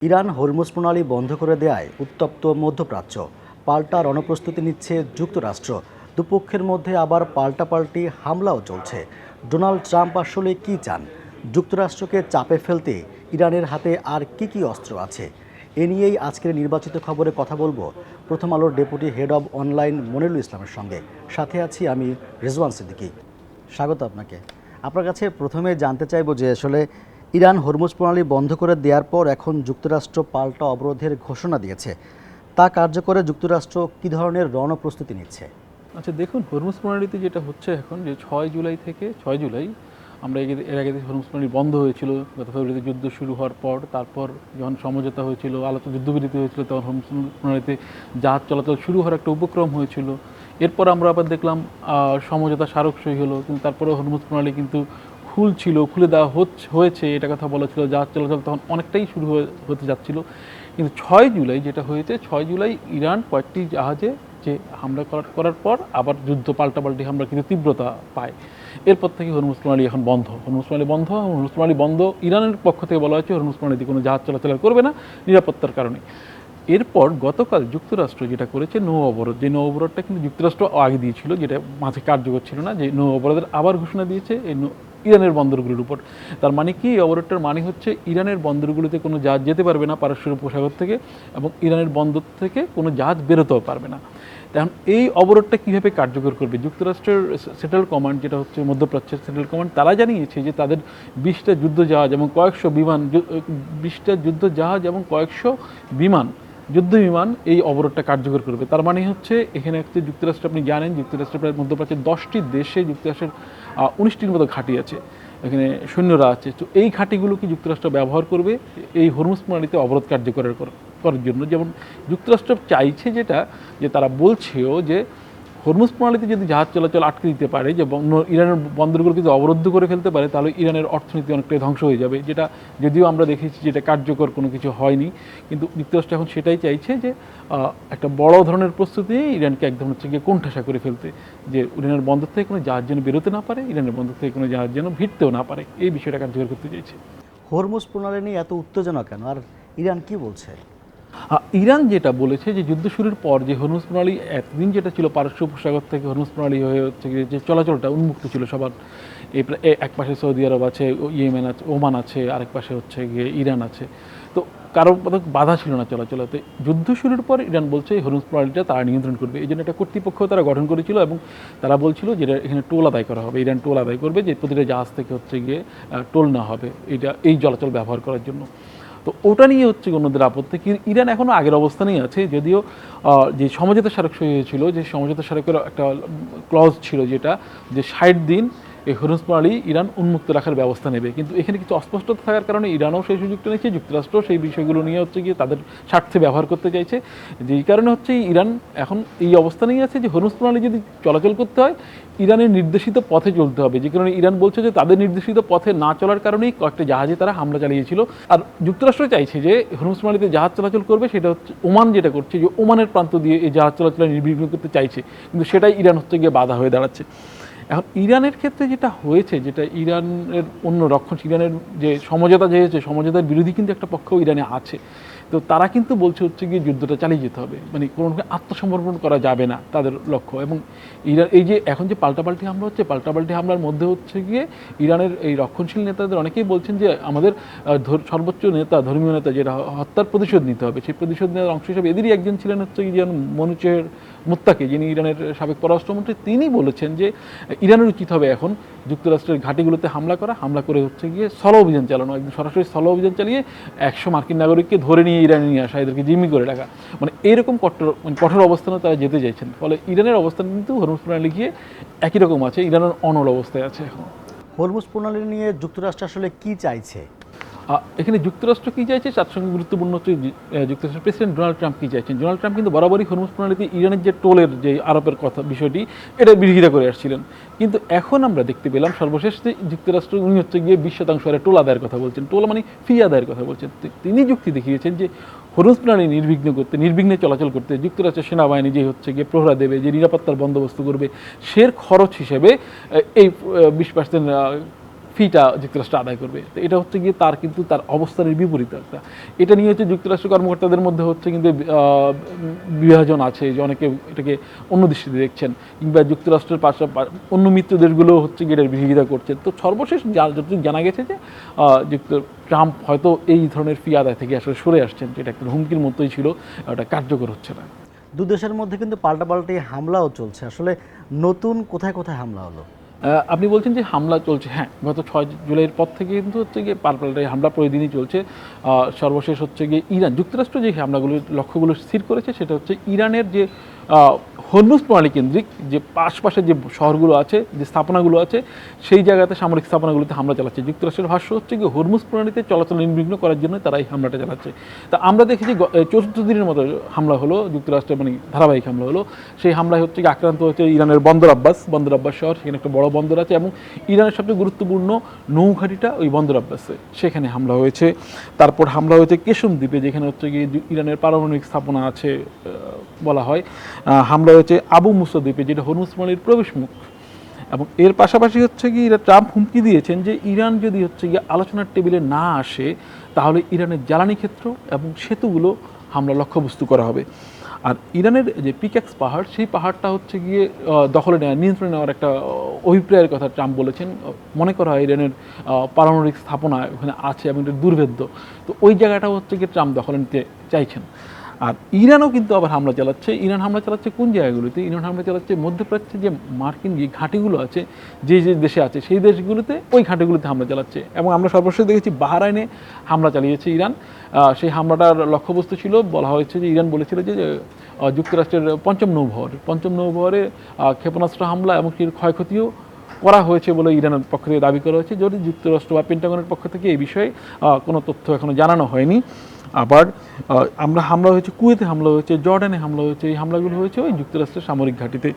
Iran Hormuz প্রণালী বন্ধ করে দেয়ায় উত্তপ্ত মধ্যপ্রাচ্য। পাল্টা রণপ্রস্তুতি নিচ্ছে যুক্তরাষ্ট্র। দুপক্ষের মধ্যে আবার পাল্টাপাল্টি হামলাও চলছে। ডোনাল্ড ট্রাম্প আসলে কি চান? যুক্তরাষ্ট্রকে চাপে ফেলতে ইরানের হাতে আর কি অস্ত্র আছে? এ নিয়েই আজকের নির্বাচিত খবরে কথা বলবো প্রথম আলোর deputy head of online Monirul ইসলামের সঙ্গে। সাথে আছি আমি রেজওয়ান সিদ্দিকী। স্বাগত আপনাকে। আপনার কাছে প্রথমে জানতে চাইবো যে আসলে ইরান হরমুজ প্রণালী বন্ধ করে দেওয়ার পর এখন যুক্তরাষ্ট্র পাল্টা অবরোধের ঘোষণা দিয়েছে। তা কার্যকরে যুক্তরাষ্ট্র কী ধরনের রণপ্রস্তুতি নিচ্ছে? আচ্ছা দেখুন, হরমুজ প্রণালীতে যেটা হচ্ছে এখন যে 6 জুলাই থেকে 6 জুলাই আমরা এর আগে হরমুজ প্রণালী বন্ধ হয়েছিল গত ফেব্রুয়ারিতে যুদ্ধ শুরু হওয়ার পর। তারপর যখন সমঝোতা হয়েছিল, আলোচনা যুদ্ধবিরতি হয়েছিল, তখন হরমুজ প্রণালীতে জাহাজ চলাচল শুরু হওয়ার একটা উপক্রম হয়েছিল। এরপর আমরা আবার দেখলাম সমঝোতা স্মারক সই হলো, কিন্তু তারপরে হরমুজ প্রণালী কিন্তু খুলে দেওয়া হয়েছে, এটা কথা বলা ছিল। জাহাজ চলাচল তখন অনেকটাই শুরু হতে যাচ্ছিল। কিন্তু 6 জুলাই যেটা হয়েছে, 6 জুলাই ইরান কয়েকটি জাহাজে যে হামলা করার পর আবার যুদ্ধ পাল্টাপাল্টি হামলা কিন্তু তীব্রতা পায়। এরপর থেকে হরমুজ প্রণালী এখন বন্ধ। হরমুজ প্রণালী বন্ধ। ইরানের পক্ষ থেকে বলা হয়েছে হরমুজ প্রণালীতে কোনো জাহাজ চলাচল করবে না নিরাপত্তার কারণে। এরপর গতকাল যুক্তরাষ্ট্র যেটা করেছে নৌ অবরোধ, যে নৌ অবরোধটা কিন্তু যুক্তরাষ্ট্র আগে দিয়েছিল, যেটা মাঝে কার্যকর ছিল না, যে নৌ অবরোধের আবার ঘোষণা দিয়েছে এই ইরানের বন্দরগুলোর উপর। তার মানে কি, এই অবরোধটার মানে হচ্ছে ইরানের বন্দরগুলোতে কোনো জাহাজ যেতে পারবে না পারস্য উপসাগর থেকে, এবং ইরানের বন্দর থেকে কোনো জাহাজ বেরোতেও পারবে না। এখন এই অবরোধটা কীভাবে কার্যকর করবে? যুক্তরাষ্ট্রের সেন্ট্রাল কমান্ড, যেটা হচ্ছে মধ্যপ্রাচ্যের সেন্ট্রাল কমান্ড, তারা জানিয়েছে যে তাদের 20টা যুদ্ধজাহাজ এবং কয়েকশো বিমান 20টা যুদ্ধজাহাজ এবং কয়েকশো যুদ্ধ বিমান এই অবরোধটা কার্যকর করবে। তার মানে হচ্ছে এখানে একটা যুক্তরাষ্ট্র, আপনি জানেন যুক্তরাষ্ট্রের প্রায় মধ্যপ্রাচ্যের 10টি দেশে যুক্তরাষ্ট্রের 19টির মতো ঘাঁটি আছে, এখানে সৈন্যরা আছে। তো এই ঘাঁটিগুলোকে যুক্তরাষ্ট্র ব্যবহার করবে এই হরমুজ প্রণালীতে অবরোধ কার্যকর করার জন্য। যেমন যুক্তরাষ্ট্র চাইছে যেটা, যে তারা বলছেও যে হরমুজ প্রণালীতে যদি জাহাজ চলাচল আটকে দিতে পারে, যে ইরানের বন্দরগুলো যদি অবরুদ্ধ করে ফেলতে পারে, তাহলে ইরানের অর্থনীতি অনেকটাই ধ্বংস হয়ে যাবে। যেটা যদিও আমরা দেখেছি যেটা কার্যকর কোনো কিছু হয়নি, কিন্তু যুক্তরাষ্ট্র এখন সেটাই চাইছে, যে একটা বড় ধরনের প্রস্তুতি ইরানকে একদম হচ্ছে গিয়ে কোণঠাসা করে ফেলতে, যে ইরানের বন্দর থেকে কোনো জাহাজ যেন বেরোতে না পারে, ইরানের বন্দর থেকে কোনো জাহাজ যেন ভিড়তেও না পারে, এই বিষয়টা কার্যকর করতে চাইছে। হরমুজ প্রণালী নিয়ে এত উত্তেজনা কেন, আর ইরান কি বলছে? ইরান যেটা বলেছে যে যুদ্ধ শুরুর পর যে হরমুজ প্রণালী এতদিন যেটা ছিল পারস্য উপসাগর থেকে হরমুজ প্রণালী হয়ে হচ্ছে যে চলাচলটা উন্মুক্ত ছিল সবার, এক পাশে সৌদি আরব আছে, ইয়েমেন আছে, ওমান আছে, আরেক পাশে হচ্ছে গিয়ে ইরান আছে, তো কারো বাধা ছিল না চলাচলাতে। যুদ্ধ শুরুর পর ইরান বলছে হরমুজ প্রণালীটা তারা নিয়ন্ত্রণ করবে, এই জন্য একটা কর্তৃপক্ষ তারা গঠন করেছিল, এবং তারা বলছিল যে এখানে টোল আদায় করা হবে, ইরান টোল আদায় করবে, যে প্রতিটা জাহাজ থেকে হচ্ছে গিয়ে টোল না হবে এই চলাচল ব্যবহার করার জন্য। তো ওটা নিয়ে হচ্ছে অন্যদের আপত্তি। ইরান এখনও আগের অবস্থানেই আছে, যদিও যে সমঝোতা স্মারক সই হয়েছিল, যে সমঝোতা স্মারকের একটা ক্লজ ছিল যেটা, যে 60 দিন এই হরমুজ প্রণালী ইরান উন্মুক্ত রাখার ব্যবস্থা নেবে। কিন্তু এখানে কিছু অস্পষ্টতা থাকার কারণে ইরানও সেই সুযোগটা নিচ্ছে, যুক্তরাষ্ট্র সেই বিষয়গুলো নিয়ে হচ্ছে গিয়ে তাদের স্বার্থে ব্যবহার করতে চাইছে। যেই কারণে হচ্ছে ইরান এখন এই অবস্থানেই আছে যে হরমুজ প্রণালী যদি চলাচল করতে হয়, ইরানের নির্দেশিত পথে চলতে হবে। যে কারণে ইরান বলছে যে তাদের নির্দেশিত পথে না চলার কারণেই কয়েকটা জাহাজে তারা হামলা চালিয়েছিল। আর যুক্তরাষ্ট্র চাইছে যে হরমুজ প্রণালীতে জাহাজ চলাচল করবে, সেটা হচ্ছে ওমান যেটা করছে, যে ওমানের প্রান্ত দিয়ে এই জাহাজ চলাচল নির্বিঘ্ন করতে চাইছে, কিন্তু সেটাই ইরান হচ্ছে গিয়ে বাধা হয়ে দাঁড়াচ্ছে। এখন ইরানের ক্ষেত্রে যেটা হয়েছে, যেটা ইরানের অন্য ইরানের যে সমঝোতা হয়েছে, সমঝোতার বিরোধী কিন্তু একটা পক্ষ ইরানে আছে। তো তারা কিন্তু বলছে হচ্ছে গিয়ে যুদ্ধটা চালিয়ে যেতে হবে, মানে কোনো আত্মসমর্পণ করা যাবে না তাদের লক্ষ্য। এবং ইরান এই যে এখন যে পাল্টাপাল্টি হামলা হচ্ছে, পাল্টাপাল্টি হামলার মধ্যে হচ্ছে গিয়ে ইরানের এই রক্ষণশীল নেতাদের অনেকেই বলছেন যে আমাদের সর্বোচ্চ নেতা, ধর্মীয় নেতা, যেটা হত্যার প্রতিশোধ নিতে হবে, সেই প্রতিশোধ নেওয়ার অংশ হিসেবে এদেরই একজন ছিলেন হচ্ছে গিয়ে মনুচের মুত্তাকি, যিনি ইরানের সাবেক পররাষ্ট্রমন্ত্রী। তিনি বলেছেন যে ইরানের উচিত হবে এখন যুক্তরাষ্ট্রের ঘাঁটিগুলোতে হামলা করে হচ্ছে গিয়ে স্থল অভিযান চালানো, একদম সরাসরি স্থল অভিযান চালিয়ে 100 মার্কিন নাগরিককে ধরে নিয়ে ইরানে নিয়ে আসা, এদেরকে জিম্মি করে রাখা, মানে এইরকম কঠোর অবস্থানে তারা যেতে চাইছেন। ফলে ইরানের অবস্থান কিন্তু হরমুজ প্রণালী গিয়ে একই রকম আছে, ইরানের অনড় অবস্থায় আছে এখন। হরমুজ প্রণালী নিয়ে যুক্তরাষ্ট্র আসলে কি চাইছে? এখানে যুক্তরাষ্ট্র কী চাইছে, তার সঙ্গে গুরুত্বপূর্ণ হচ্ছে যুক্তরাষ্ট্রের প্রেসিডেন্ট ডোনাল্ড ট্রাম্প কী চাইছেন। ডোনাল্ড ট্রাম্প কিন্তু বরাবরই হরমুজ প্রণালীতে ইরানের যে টোলের যে আরোপের বিষয়টি, এটা বিরোধিতা করে আসছিলেন। কিন্তু এখন আমরা দেখতে পেলাম সর্বশেষ যে যুক্তরাষ্ট্র উনি হচ্ছে গিয়ে 20% হারে টোল আদায়ের কথা বলছেন, টোল মানে ফি আদায়ের কথা বলছেন। তিনি যুক্তি দেখিয়েছেন যে হরমুজ প্রণালী নির্বিঘ্নে চলাচল করতে যুক্তরাষ্ট্রের সেনাবাহিনী যে হচ্ছে গিয়ে প্রহরা দেবে, যে নিরাপত্তার বন্দোবস্ত করবে, সের খরচ হিসেবে এই 20% ফি ফিটা যুক্তরাষ্ট্র আদায় করবে। তো এটা হচ্ছে গিয়ে তার কিন্তু তার অবস্থানের বিপরীত একটা। এটা নিয়ে হচ্ছে যুক্তরাষ্ট্র কর্মকর্তাদের মধ্যে হচ্ছে কিন্তু বিভাজন আছে, যে অনেকে এটাকে অন্য দৃষ্টিতে দেখছেন, কিংবা যুক্তরাষ্ট্রের পাশাপাশি অন্য মিত্র দেশগুলো হচ্ছে গিয়ে এটার বিরোধিতা করছে। তো সর্বশেষ যতটুকু জানা গেছে যে ট্রাম্প হয়তো এই ধরনের ফি আদায় থেকে আসলে সরে আসছেন, যেটা একটা হুমকির মতোই ছিল, ওটা কার্যকর হচ্ছে না। দু দেশের মধ্যে কিন্তু পাল্টাপাল্টি হামলাও চলছে, আসলে নতুন কোথায় কোথায় হামলা হলো? আপনি বলছেন যে হামলা চলছে, হ্যাঁ, গত 6 জুলাইয়ের পর থেকে কিন্তু হচ্ছে গিয়ে পাল্টাপাল্টি হামলা প্রতিদিনই চলছে। সর্বশেষ হচ্ছে গিয়ে ইরান, যুক্তরাষ্ট্র যে হামলাগুলোর লক্ষ্যগুলো স্থির করেছে সেটা হচ্ছে ইরানের যে হরমুজ প্রণালী কেন্দ্রিক যে আশপাশের যে শহরগুলো আছে, যে স্থাপনাগুলো আছে, সেই জায়গাতে সামরিক স্থাপনাগুলোতে হামলা চালাচ্ছে। যুক্তরাষ্ট্রের ভাষ্য হচ্ছে গিয়ে হরমুজ প্রণালীতে চলাচল নির্বিঘ্ন করার জন্য তারা এই হামলাটা চালাচ্ছে। তা আমরা দেখেছি চতুর্থ দিনের মতো হামলা হলো যুক্তরাষ্ট্রের, মানে ধারাবাহিক হামলা হলো। সেই হামলায় হচ্ছে গিয়ে আক্রান্ত হচ্ছে ইরানের বন্দর আব্বাস শহর, সেখানে একটা বড় বন্দর আছে, এবং ইরানের সবচেয়ে গুরুত্বপূর্ণ নৌঘাটিটা ওই বন্দর আব্বাসে, সেখানে হামলা হয়েছে। তারপর হামলা হয়েছে কেশম দ্বীপে, যেখানে হচ্ছে গিয়ে ইরানের পারমাণবিক স্থাপনা আছে বলা হয়। হামলা হয়েছে আবু মুসা দ্বীপে, যেটা হরমুজ প্রণালীর প্রবেশমুখ। এবং এর পাশাপাশি হচ্ছে গিয়ে ট্রাম্প হুমকি দিয়েছেন যে ইরান যদি হচ্ছে গিয়ে আলোচনার টেবিলে না আসে, তাহলে ইরানের জ্বালানি ক্ষেত্র এবং সেতুগুলো হামলা লক্ষ্যবস্তু করা হবে। আর ইরানের যে পিক্যাক্স পাহাড়, সেই পাহাড়টা হচ্ছে গিয়ে দখলে নেওয়া, নিয়ন্ত্রণে নেওয়ার একটা অভিপ্রায়ের কথা ট্রাম্প বলেছেন। মনে করা হয় ইরানের পারমাণবিক স্থাপনা ওখানে আছে এবং এটা দুর্ভেদ্য। তো ওই জায়গাটা হচ্ছে গিয়ে ট্রাম্প দখলে নিতে চাইছেন। আর ইরানও কিন্তু আবার হামলা চালাচ্ছে। ইরান হামলা চালাচ্ছে কোন জায়গাগুলোতে? ইরান হামলা চালাচ্ছে মধ্যপ্রাচ্যে যে মার্কিন যে ঘাঁটিগুলো আছে, যে যে দেশে আছে সেই দেশগুলোতে, ওই ঘাঁটিগুলোতে হামলা চালাচ্ছে। এবং আমরা সর্বশেষ দেখেছি বাহরাইনে হামলা চালিয়েছে ইরান। সেই হামলাটার লক্ষ্যবস্তু ছিল, বলা হয়েছে যে ইরান বলেছিল যে যুক্তরাষ্ট্রের পঞ্চম নৌবহরে ক্ষেপণাস্ত্র হামলা এবং ক্ষয়ক্ষতিও করা হয়েছে বলে ইরানের পক্ষ থেকে দাবি করা হয়েছে, যদি যুক্তরাষ্ট্র বা পেন্টাগনের পক্ষ থেকে এই বিষয়ে কোনো তথ্য এখনো জানানো হয়নি। আবার হামলা হয়েছে কুয়েতে, হামলা হয়েছে জর্ডানে, হামলা হয়েছে, এই হামলাগুলো হয়েছে ওই যুক্তরাষ্ট্রের সামরিক ঘাঁটিতে।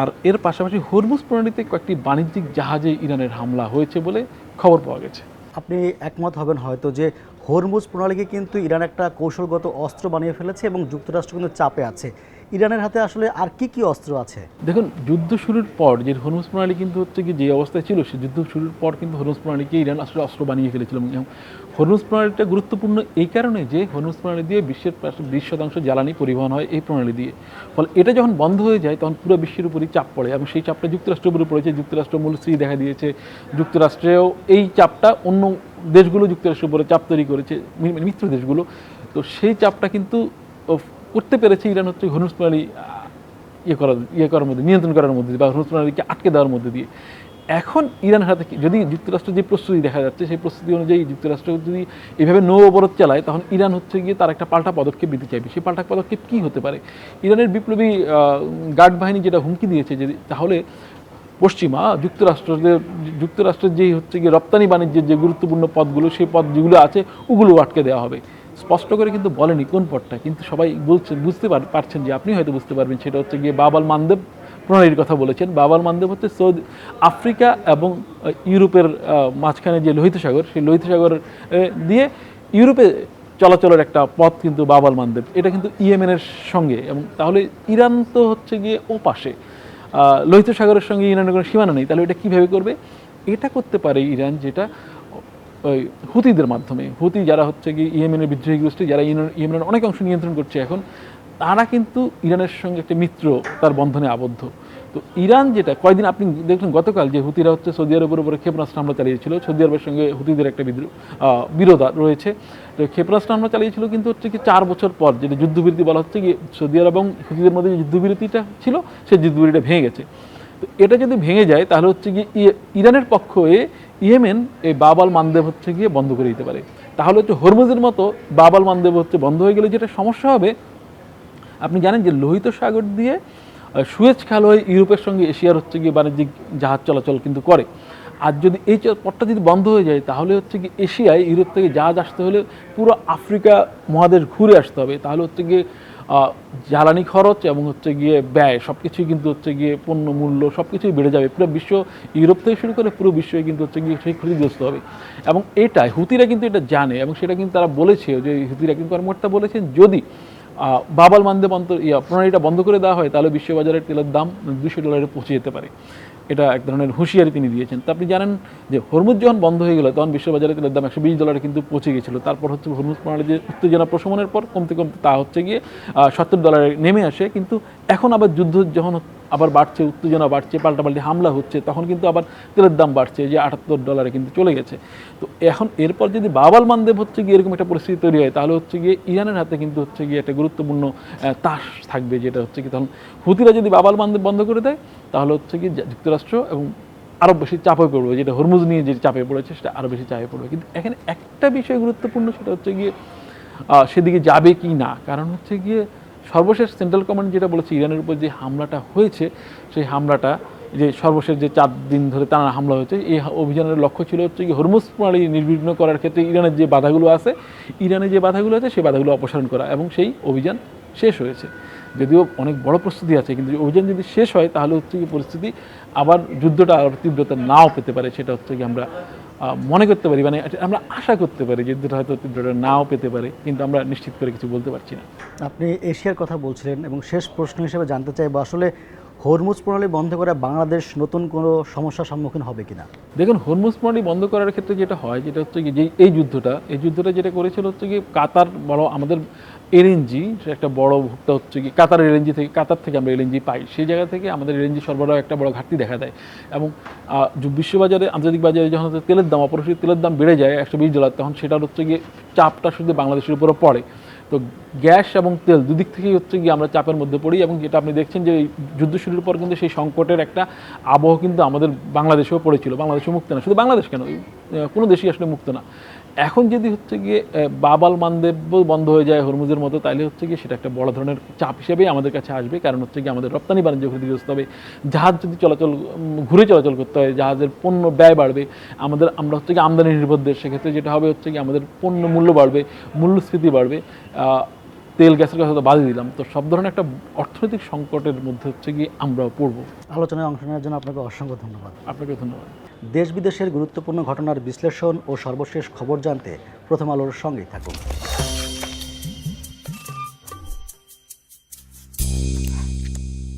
আর এর পাশাপাশি হরমুজ প্রণালীতে কয়েকটি বাণিজ্যিক জাহাজে ইরানের হামলা হয়েছে বলে খবর পাওয়া গেছে। আপনি একমত হবেন হয়তো যে হরমুজ প্রণালীকে কিন্তু ইরান একটা কৌশলগত অস্ত্র বানিয়ে ফেলেছে এবং যুক্তরাষ্ট্র কিন্তু চাপে আছে। ইরানের হাতে আসলে আর কি কি অস্ত্র আছে? দেখুন, যুদ্ধ শুরুর পর যে হরমুজ প্রণালী কিন্তু হচ্ছে কি যে অবস্থায় ছিল, সে যুদ্ধ শুরুর পর কিন্তু হরমুজ প্রণালীকে ইরান আসলে অস্ত্র বানিয়ে ফেলেছিল। এবং হরমুজ প্রণালীটা গুরুত্বপূর্ণ এই কারণে যে হরমুজ প্রণালী দিয়ে বিশ্বের 20% জ্বালানি পরিবহন হয় এই প্রণালী দিয়ে। ফলে এটা যখন বন্ধ হয়ে যায় তখন পুরো বিশ্বের উপরই চাপ পড়ে, এবং সেই চাপটা যুক্তরাষ্ট্রের উপরে পড়েছে। যুক্তরাষ্ট্র মূল্যস্ফীতি দেখা দিয়েছে, যুক্তরাষ্ট্রেও এই চাপটা অন্য দেশগুলো যুক্তরাষ্ট্রের উপরে চাপ তৈরি করেছে, মিত্র দেশগুলো। তো সেই চাপটা কিন্তু করতে পেরেছে ইরান হচ্ছে হরমুজ প্রণালী করার মধ্যে, নিয়ন্ত্রণ করার মধ্যে, বা হরমুজ প্রণালীকে আটকে দেওয়ার মধ্যে দিয়ে। এখন ইরানের হাতে যদি যুক্তরাষ্ট্র যে প্রস্তুতি দেখা যাচ্ছে, সেই প্রস্তুতি অনুযায়ী যুক্তরাষ্ট্র যদি এভাবে নৌ অবরোধ চালায়, তখন ইরান হচ্ছে গিয়ে তার একটা পাল্টা পদক্ষেপ দিতে চাইবে। সেই পাল্টা পদক্ষেপ কী হতে পারে? ইরানের বিপ্লবী গার্ড বাহিনী যেটা হুমকি দিয়েছে যে তাহলে পশ্চিমা যুক্তরাষ্ট্রের যেই হচ্ছে গিয়ে রপ্তানি বাণিজ্যের যে গুরুত্বপূর্ণ পদগুলো, সেই পদ যেগুলো আছে ওগুলো আটকে দেওয়া হবে। স্পষ্ট করে কিন্তু বলেনি কোন পদটা, কিন্তু সবাই বুঝতে পারছেন, যে আপনি হয়তো বুঝতে পারবেন, সেটা হচ্ছে গিয়ে বাব আল মানদেব প্রণালীর কথা বলেছেন। বাব আল মানদেব হচ্ছে আফ্রিকা এবং ইউরোপের মাঝখানে যে লোহিত সাগর, সেই লোহিত সাগর দিয়ে ইউরোপে চলাচলের একটা পথ কিন্তু বাব আল মানদেব। এটা কিন্তু ইয়েমেনের সঙ্গে, এবং তাহলে ইরান তো হচ্ছে গিয়ে ও পাশে, লোহিত সাগরের সঙ্গে ইরানের কোনো সীমানা নেই। তাহলে এটা কীভাবে করবে? এটা করতে পারে ইরান, যেটা ওই হুতিদের মাধ্যমে। হুতি যারা হচ্ছে কি ইয়েমেনের বিদ্রোহী গোষ্ঠী, যারা ইয়েমেনের অনেক অংশ নিয়ন্ত্রণ করছে এখন, তারা কিন্তু ইরানের সঙ্গে একটা মিত্র তার বন্ধনে আবদ্ধ। তো ইরান যেটা কয়েকদিন আপনি দেখলেন গতকাল, যে হুতিরা হচ্ছে সৌদি আরবের উপরে ক্ষেপণাস্ত্র হামলা চালিয়েছিল। সৌদি আরবের সঙ্গে হুতিদের একটা বিরোধ রয়েছে। তো ক্ষেপণাস্ত্র হামলা চালিয়েছিল, কিন্তু হচ্ছে কি 4 বছর পর যেটা যুদ্ধবিরতি বলা হচ্ছে কি, সৌদি আরব এবং হুতিদের মধ্যে যে যুদ্ধবিরতিটা ছিল, সেই যুদ্ধবিরতিটা ভেঙে গেছে। তো এটা যদি ভেঙে যায়, তাহলে হচ্ছে কি ইরানের পক্ষ হয়ে ইয়েমেন এই বাব আল মানদেব হচ্ছে গিয়ে বন্ধ করে দিতে পারে। তাহলে হচ্ছে হরমুজের মতো বাব আল মানদেব হচ্ছে বন্ধ হয়ে গেলে যেটা সমস্যা হবে, আপনি জানেন যে লোহিত সাগর দিয়ে সুয়েজ খাল হয়ে ইউরোপের সঙ্গে এশিয়ার হচ্ছে গিয়ে বাণিজ্যিক জাহাজ চলাচল কিন্তু করে। আর যদি এই পথটা যদি বন্ধ হয়ে যায়, তাহলে হচ্ছে কি এশিয়ায় ইউরোপ থেকে জাহাজ আসতে হলে পুরো আফ্রিকা মহাদেশ ঘুরে আসতে হবে। তাহলে হচ্ছে গিয়ে জ্বালানি খরচ এবং হচ্ছে গিয়ে ব্যয় সব কিছুই কিন্তু হচ্ছে গিয়ে পণ্য মূল্য সব কিছুই বেড়ে যাবে। পুরো বিশ্ব, ইউরোপ থেকে শুরু করে পুরো বিশ্বই কিন্তু হচ্ছে গিয়ে সেই ক্ষতিগ্রস্ত হবে। এবং এটাই হুতিরা কিন্তু এটা জানে, এবং সেটা কিন্তু তারা বলেছে, যে হুতিরা কিন্তু কর্মকর্তা বলেছেন, যদি বাব আল মানদেব প্রণালীটা বন্ধ করে দেওয়া হয়, তাহলে বিশ্ববাজারে তেলের দাম $200 পৌঁছে যেতে পারে। এটা এক ধরনের হুঁশিয়ারি তিনি দিয়েছেন। তো আপনি জানেন যে হরমুজ যখন বন্ধ হয়ে গেল তখন বিশ্ববাজারে তেলের দাম $120 কিন্তু পৌঁছে গেছিলো। তারপর হচ্ছে হরমুজ প্রণালী যে উত্তেজনা প্রশমনের পর কমতে কমতে তা হচ্ছে গিয়ে $70 নেমে আসে। কিন্তু এখন আবার যুদ্ধ যখন আবার বাড়ছে, উত্তেজনা বাড়ছে, পাল্টাপাল্টি হামলা হচ্ছে, তখন কিন্তু আবার তেলের দাম বাড়ছে, যে $78 কিন্তু চলে গেছে। তো এখন এরপর যদি বাবাল মানদেব হচ্ছে গিয়ে এরকম একটা পরিস্থিতি তৈরি হয়, তাহলে হচ্ছে গিয়ে ইরানের হাতে কিন্তু হচ্ছে গিয়ে একটা গুরুত্বপূর্ণ তাস থাকবে, যেটা হচ্ছে কি তখন হুতিরা যদি বাবাল মানদেব বন্ধ করে দেয়, তাহলে হচ্ছে কি যুক্তরাষ্ট্র এবং আরও বেশি চাপে পড়বে, যেটা হরমুজ নিয়ে যে চাপে পড়েছে সেটা আরও বেশি চাপে পড়বে। কিন্তু এখানে একটা বিষয় গুরুত্বপূর্ণ, সেটা হচ্ছে গিয়ে সেদিকে যাবে কি না। কারণ হচ্ছে গিয়ে সর্বশেষ সেন্ট্রাল কমান্ড যেটা বলেছে, ইরানের উপর যে হামলাটা হয়েছে, সেই হামলাটা যে সর্বশেষ যে 4 দিন ধরে টানা হামলা হয়েছে, এই অভিযানের লক্ষ্য ছিল হচ্ছে কি হরমুজ প্রণালী নির্বিঘ্ন করার ক্ষেত্রে ইরানের যে বাধাগুলো আছে, সেই বাধাগুলো অপসারণ করা, এবং সেই অভিযান শেষ হয়েছে। যদিও অনেক বড় প্রস্তুতি আছে, কিন্তু অভিযান যদি শেষ হয় তাহলে হচ্ছে কি পরিস্থিতি আবার যুদ্ধটা আর তীব্রতা নাও পেতে পারে। সেটা হচ্ছে কি আমরা মনে করতে পারি, মানে আমরা আশা করতে পারি যুদ্ধটা হয়তো তীব্রতা নাও পেতে পারে, কিন্তু আমরা নিশ্চিত করে কিছু বলতে পারছি না। আপনি এশিয়ার কথা বলছিলেন, এবং শেষ প্রশ্ন হিসেবে জানতে চাইবো, আসলে হরমুজ প্রণালী বন্ধ করে বাংলাদেশ নতুন কোনো সমস্যার সম্মুখীন হবে কিনা? দেখুন, হরমুজ প্রণালী বন্ধ করার ক্ষেত্রে যেটা হয়, যেটা হচ্ছে কি যে এই যুদ্ধটা যেটা করেছিল হচ্ছে কি কাতার, বড় আমাদের এলএনজি, সে একটা বড় ভোক্তা হচ্ছে কি কাতার থেকে আমরা এলএনজি পাই, সেই জায়গা থেকে আমাদের এলএনজি সরবরাহ একটা বড় ঘাটতি দেখা দেয়। এবং বিশ্ববাজারে, আন্তর্জাতিক বাজারে যখন হচ্ছে তেলের দাম, অপরিশোধিত তেলের দাম বেড়ে যায় $120, তখন সেটা হচ্ছে গিয়ে চাপটা শুধু বাংলাদেশের উপরে পড়ে। তো গ্যাস এবং তেল দুদিক থেকেই হচ্ছে গিয়ে আমরা চাপের মধ্যে পড়ি, এবং যেটা আপনি দেখছেন যে এই যুদ্ধ শুরুর পর কিন্তু সেই সংকটের একটা আবহ কিন্তু আমাদের বাংলাদেশেও পড়েছিল। বাংলাদেশও মুক্ত না, শুধু বাংলাদেশ কেন, কোনো দেশই আসলে মুক্ত না। এখন যদি হচ্ছে গিয়ে বাবাল মানদেব বন্ধ হয়ে যায় হরমুজের মতো, তাহলে হচ্ছে গিয়ে সেটা একটা বড় ধরনের চাপ হিসেবেই আমাদের কাছে আসবে। কারণ হচ্ছে গিয়ে আমাদের রপ্তানি বাণিজ্য ক্ষতিগ্রস্ত হবে, জাহাজ যদি ঘুরে চলাচল করতে হয়, জাহাজের পণ্য ব্যয় বাড়বে, আমরা হচ্ছে গিয়ে আমদানি নির্ভর দেশ, সেক্ষেত্রে যেটা হবে হচ্ছে গিয়ে আমাদের পণ্য মূল্য বাড়বে, মূল্যস্ফীতি বাড়বে, তেল গ্যাসের কথা তো বাদই দিলাম। তো সব ধরনের একটা অর্থনৈতিক সংকটের মধ্যে হচ্ছে গিয়ে আমরাও পড়ব। আলোচনায় অংশ নেওয়ার জন্য আপনাকে অসংখ্য ধন্যবাদ। আপনাকে ধন্যবাদ। দেশ বিদেশের গুরুত্বপূর্ণ ঘটনার বিশ্লেষণ ও সর্বশেষ খবর জানতে প্রথম আলোর সঙ্গেই থাকুন।